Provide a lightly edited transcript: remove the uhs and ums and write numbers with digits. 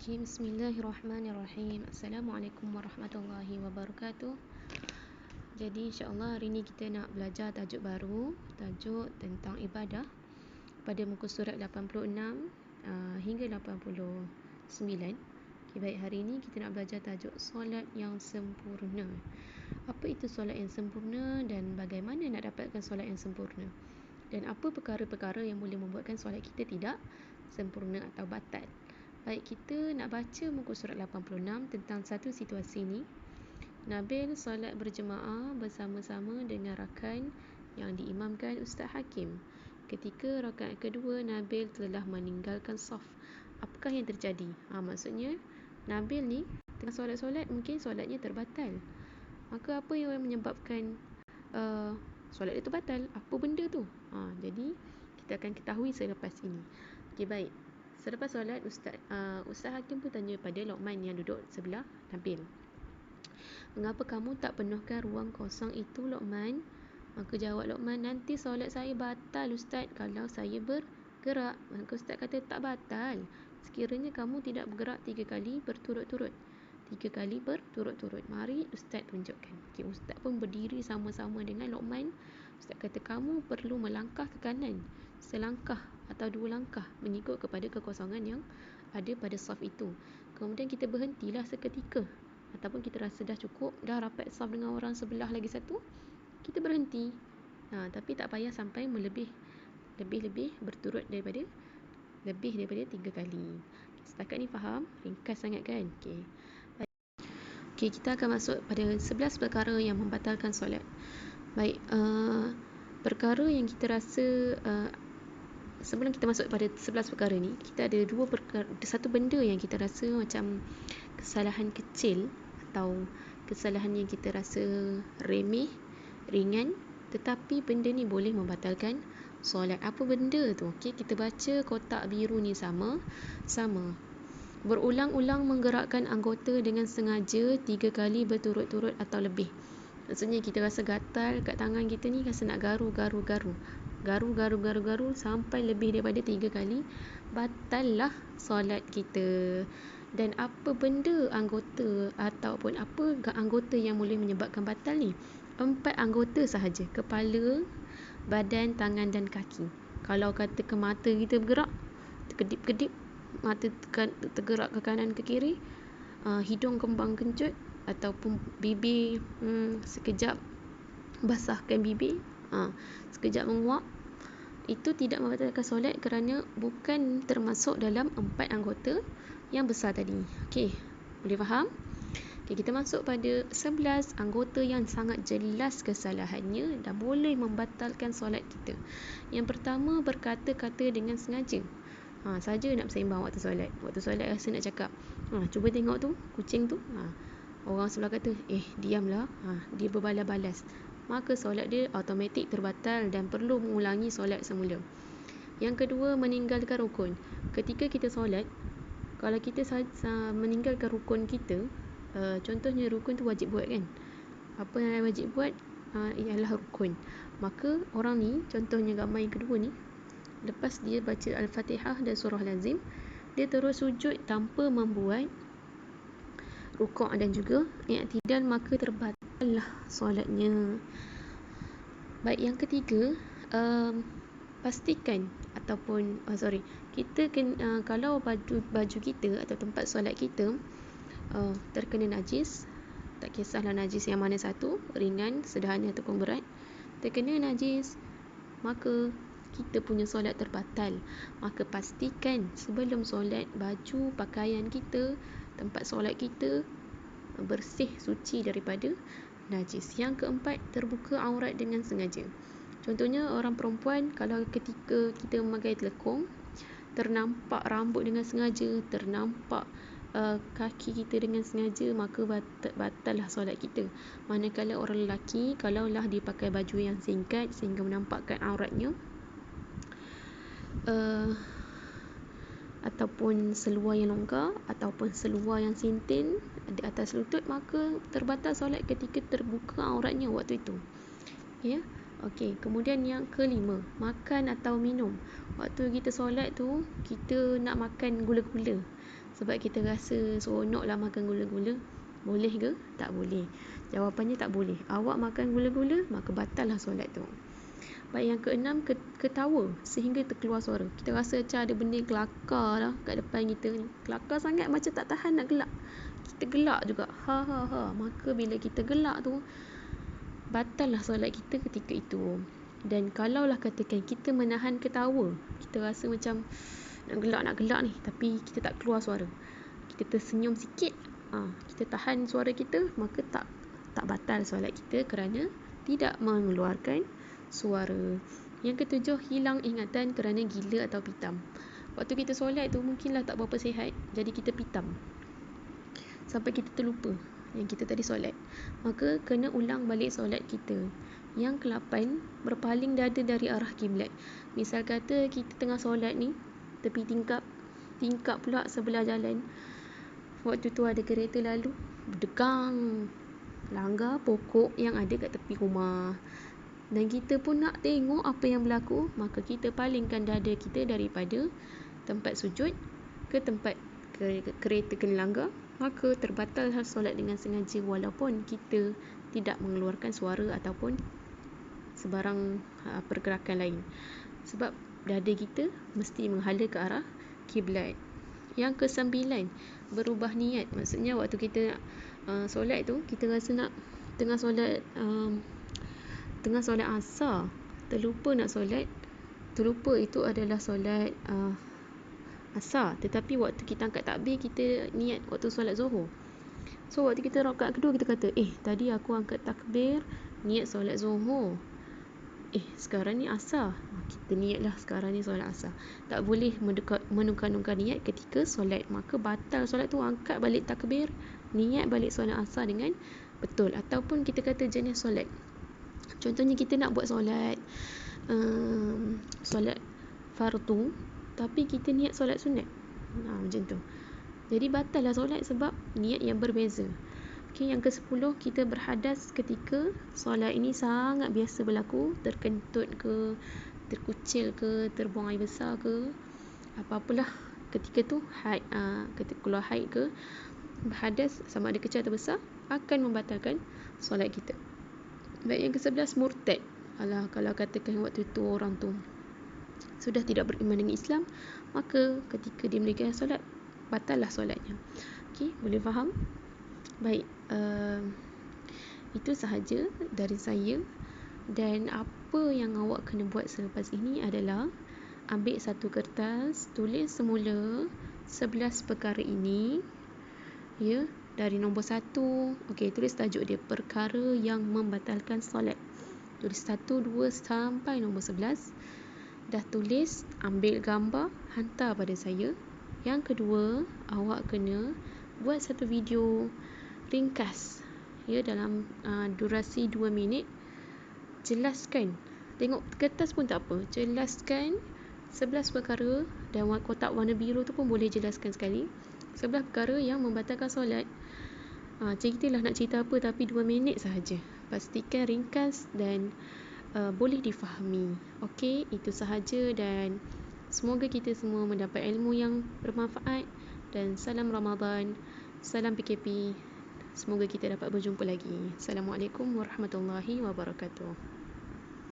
Okay, bismillahirrahmanirrahim. Assalamualaikum warahmatullahi wabarakatuh. Jadi insyaAllah hari ni kita nak belajar tajuk baru, tajuk tentang ibadah pada muka surat 86 hingga 89. Okay, baik, hari ni kita nak belajar tajuk solat yang sempurna. Apa itu solat yang sempurna dan bagaimana nak dapatkan solat yang sempurna? Dan apa perkara-perkara yang boleh membuatkan solat kita tidak sempurna atau batal? Baik, kita nak baca muka surat 86 tentang satu situasi ni. Nabil solat berjemaah bersama-sama dengan rakan yang diimamkan Ustaz Hakim. Ketika rakaat kedua, Nabil telah meninggalkan saf. Apakah yang terjadi? Maksudnya Nabil ni tengah solat-solat, mungkin solatnya terbatal. Maka apa yang menyebabkan solat itu batal? Apa benda tu? Jadi kita akan ketahui selepas ini. Okey, baik. Selepas solat, Ustaz Hakim pun tanya pada Luqman yang duduk sebelah Nabil. Mengapa kamu tak penuhkan ruang kosong itu, Luqman? Maka jawab Luqman, nanti solat saya batal, Ustaz, kalau saya bergerak. Maka Ustaz kata, tak batal sekiranya kamu tidak bergerak 3 kali berturut-turut. 3 kali berturut-turut. Mari Ustaz tunjukkan. Okay, Ustaz pun berdiri sama-sama dengan Luqman. Ustaz kata, kamu perlu melangkah ke kanan selangkah atau 2 langkah mengikut kepada kekosongan yang ada pada saf itu. Kemudian kita berhentilah seketika, ataupun kita rasa dah cukup, dah rapat saf dengan orang sebelah lagi satu, kita berhenti. Tapi tak payah sampai lebih berturut daripada 3 kali. Setakat ni faham? Ringkas sangat kan? Okey, kita akan masuk pada 11 perkara yang membatalkan solat. Baik, perkara yang kita rasa sebelum kita masuk pada 11 perkara ni, kita ada satu benda yang kita rasa macam kesalahan kecil atau kesalahan yang kita rasa remeh, ringan, tetapi benda ni boleh membatalkan solat. Apa benda tu? Okey, kita baca kotak biru ni sama. Berulang-ulang menggerakkan anggota dengan sengaja 3 kali berturut-turut atau lebih. Maksudnya kita rasa gatal kat tangan kita ni, rasa nak garu sampai lebih daripada 3 kali, batallah solat kita. Dan apa benda anggota ataupun apa anggota yang boleh menyebabkan batal ni? 4 anggota sahaja: kepala, badan, tangan dan kaki. Kalau katakan mata kita bergerak, terkedip-kedip, mata tergerak ke kanan ke kiri, hidung kembang kencut, ataupun bibir sekejap basahkan bibir, sekejap menguap, itu tidak membatalkan solat kerana bukan termasuk dalam 4 anggota yang besar tadi. Okey, boleh faham? Okey, kita masuk pada 11 anggota yang sangat jelas kesalahannya dan boleh membatalkan solat kita. Yang pertama, berkata-kata dengan sengaja. Saja nak bersembang waktu solat. Waktu solat rasa nak cakap, cuba tengok tu, kucing tu. Orang sebelah kata, diamlah. Dia berbalas-balas. Maka solat dia automatik terbatal dan perlu mengulangi solat semula. Yang kedua, meninggalkan rukun. Ketika kita solat, kalau kita meninggalkan rukun kita, contohnya rukun tu wajib buat kan? Apa yang wajib buat ialah rukun. Maka orang ni, contohnya gambar yang kedua ni, lepas dia baca Al-Fatihah dan surah lazim, dia terus sujud tanpa membuat rukuk dan juga i'tidal, maka terbatallah solatnya. Baik, yang ketiga, pastikan ataupun kita kalau baju kita atau tempat solat kita terkena najis, tak kisahlah najis yang mana satu, ringan, sederhana ataupun berat, terkena najis, maka kita punya solat terbatal. Maka pastikan sebelum solat, baju, pakaian kita, tempat solat kita bersih, suci daripada najis. Yang keempat, terbuka aurat dengan sengaja. Contohnya orang perempuan, kalau ketika kita memakai telekung, ternampak rambut dengan sengaja, ternampak kaki kita dengan sengaja, maka batallah solat kita. Manakala orang lelaki, kalaulah dia pakai baju yang singkat sehingga menampakkan auratnya, ataupun seluar yang longgar, ataupun seluar yang sintin di atas lutut, maka terbatal solat ketika terbuka auratnya waktu itu. Okey, kemudian yang kelima, makan atau minum. Waktu kita solat tu, kita nak makan gula-gula, Sebab kita rasa seronok lah makan gula-gula. Boleh ke? Tak boleh. Jawapannya tak boleh. Awak makan gula-gula, maka batal lah solat tu. Baik, yang keenam, ketawa sehingga terkeluar suara. Kita rasa macam ada benda yang kelakar lah kat depan kita ni. Kelakar sangat macam tak tahan nak gelak. Kita gelak juga. Ha ha ha. Maka bila kita gelak tu, batal lah solat kita ketika itu. Dan kalaulah katakan kita menahan ketawa, kita rasa macam nak gelak ni, tapi kita tak keluar suara, kita tersenyum sikit, kita tahan suara kita, maka tak batal solat kita kerana tidak mengeluarkan suara. Yang ketujuh, hilang ingatan kerana gila atau pitam. Waktu kita solat tu mungkinlah tak berapa sihat, jadi kita pitam sampai kita terlupa yang kita tadi solat, maka kena ulang balik solat kita. Yang ke-8, berpaling dada dari arah kiblat. Misal kata kita tengah solat ni, tepi tingkap pula sebelah jalan, waktu tu ada kereta lalu, berdegang, langgar pokok yang ada kat tepi rumah, dan kita pun nak tengok apa yang berlaku, maka kita palingkan dada kita daripada tempat sujud ke tempat kereta kena langgar, maka terbatallah solat dengan sengaja walaupun kita tidak mengeluarkan suara ataupun sebarang pergerakan lain, sebab dada kita mesti menghala ke arah kiblat. Yang ke-9, berubah niat. Maksudnya waktu kita solat tu, kita rasa nak tengah solat asar, terlupa itu adalah solat asar, tetapi waktu kita angkat takbir, kita niat waktu solat zuhur. So waktu kita rakaat kedua, kita kata, tadi aku angkat takbir niat solat zuhur, sekarang ni asar, kita niatlah sekarang ni solat asar. Tak boleh menukar-nukar niat ketika solat, maka batal solat tu. Angkat balik takbir, niat balik solat asar dengan betul. Ataupun kita kata jenis solat, contohnya kita nak buat solat fardu, tapi kita niat solat sunat, macam tu, jadi batal lah solat sebab niat yang berbeza. Yang ke-10, kita berhadas ketika solat ini sangat biasa berlaku, terkentut ke, terkucil ke, terbuang air besar ke, apa-apalah ketika tu, ketika keluar haid ke, berhadas sama ada kecil atau besar, akan membatalkan solat kita. Baik, yang ke-11, murtad. Kalau katakan waktu tu orang tu sudah tidak beriman dengan Islam, maka ketika dia menunaikan solat, batal lah solatnya. Boleh faham? Baik, itu sahaja dari saya. Dan apa yang awak kena buat selepas ini adalah ambil satu kertas, tulis semula 11 perkara ini, dari nombor 1. Tulis tajuk dia, perkara yang membatalkan solat. Tulis 1, 2 sampai nombor 11. Dah tulis, ambil gambar, hantar pada saya. Yang kedua, awak kena buat satu video ringkas, dalam durasi 2 minit. Jelaskan, tengok kertas pun tak apa, jelaskan 11 perkara, dan kotak warna biru tu pun boleh jelaskan sekali, 11 perkara yang membatalkan solat. Ceritalah nak cerita apa, tapi 2 minit sahaja. Pastikan ringkas dan boleh difahami. Itu sahaja, dan semoga kita semua mendapat ilmu yang bermanfaat. Dan salam Ramadan, salam PKP. Semoga kita dapat berjumpa lagi. Assalamualaikum warahmatullahi wabarakatuh.